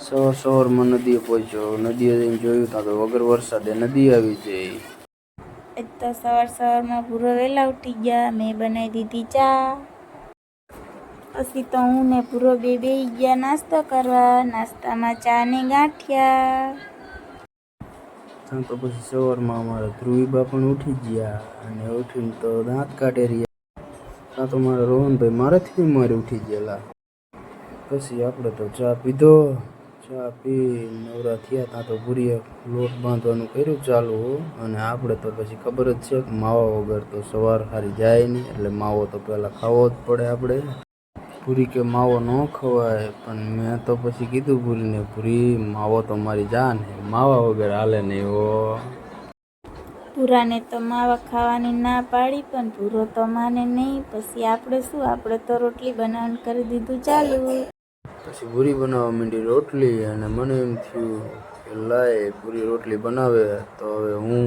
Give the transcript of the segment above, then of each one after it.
સવારમાં નદીએ પહોંચ્યો. નદીએ જઈને જોયું ત્યાં તો વગર વરસાદે નદી આવી જઈ. એક તો સવારમાં પૂરો વહેલા ઉઠી ગયા. મેં બનાવી દીધી ચા. પછી તો હું ને પૂરો બેહી ગયા નાસ્તો કરવા. નાસ્તામાં ચા ને ગાંઠિયા. ત્યાં તો પછી સવારમાં અમારા ધ્રુવીબા પણ ઉઠી ગયા અને ઉઠીને તો દાંત કાઢી રહ્યા. ત્યાં તો મારા રોહનભાઈ મારાથી ઉઠી ગયેલા. પછી આપણે તો ચા પીધો. ચા પી નવરા થયા. ત્યાં તો પૂરીએ લોટ બાંધવાનું કર્યું ચાલુ. અને આપણે તો પછી ખબર જ છે કે માવા વગર તો સવાર સારી જાય નહીં. એટલે માવો તો પહેલાં ખાવો જ પડે આપણે. પૂરી કે માવો ન ખવાય, પણ મેં તો પછી કીધું પૂરીને, પૂરી માવો તો મારી જાન હે, માવા વગર હાલે નહીં હો. પૂરાને તો માવા ખાવાની ના પાડી, પણ પૂરો તો માને નહીં. પછી આપણે શું, આપણે તો રોટલી બનાવવાનું કરી દીધું ચાલુ. પછી પૂરી બનાવવા માંડી રોટલી. અને મને એમ થયું કે લાય પૂરી રોટલી બનાવે તો હવે હું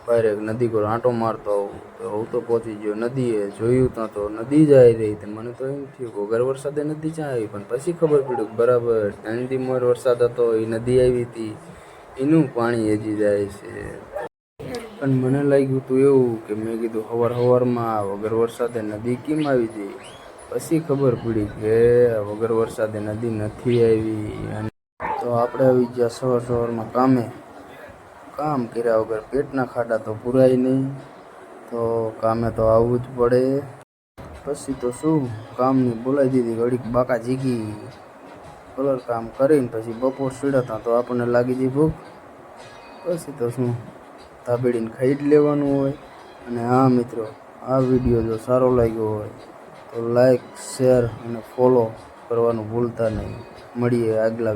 બહાર એક નદી પર આંટો મારતો આવું. તો હું તો પહોંચી ગયો નદીએ. જોયું ત્યાં તો નદી જાય રહી. તો મને તો એમ થયું કે વગર વરસાદે નદી ક્યાં આવી. પણ પછી ખબર પડ્યું કે બરાબર 3 દી મોર વરસાદ હતો, એ નદી આવી હતી, એનું પાણી હજી જાય છે. પણ મને લાગ્યું હતું એવું કે મેં કીધું સવારમાં વગર વરસાદે નદી કેમ આવી જઈ. પછી ખબર પડી કે વગર વરસાદે નદી નથી આવી. અને તો આપણે આવી ગયા સવારમાં કામ કર્યા વગર પેટના ખાડા તો પુરાય નહીં. તો કામે તો આવવું જ પડે. પછી તો શું, કામની બોલાવી દીધી ઘડીક બાકા જીગી. કલર કામ કરીને પછી બપોર સીડતા તો આપણને લાગી જઈ ભૂખ. પછી તો શું, તાબેડીને ખાઈ જ લેવાનું હોય. અને હા મિત્રો, આ વિડીયો જો સારો લાગ્યો હોય તો લાઈક, શેર અને ફોલો કરવાનું ભૂલતા નહીં. મળીએ આગલા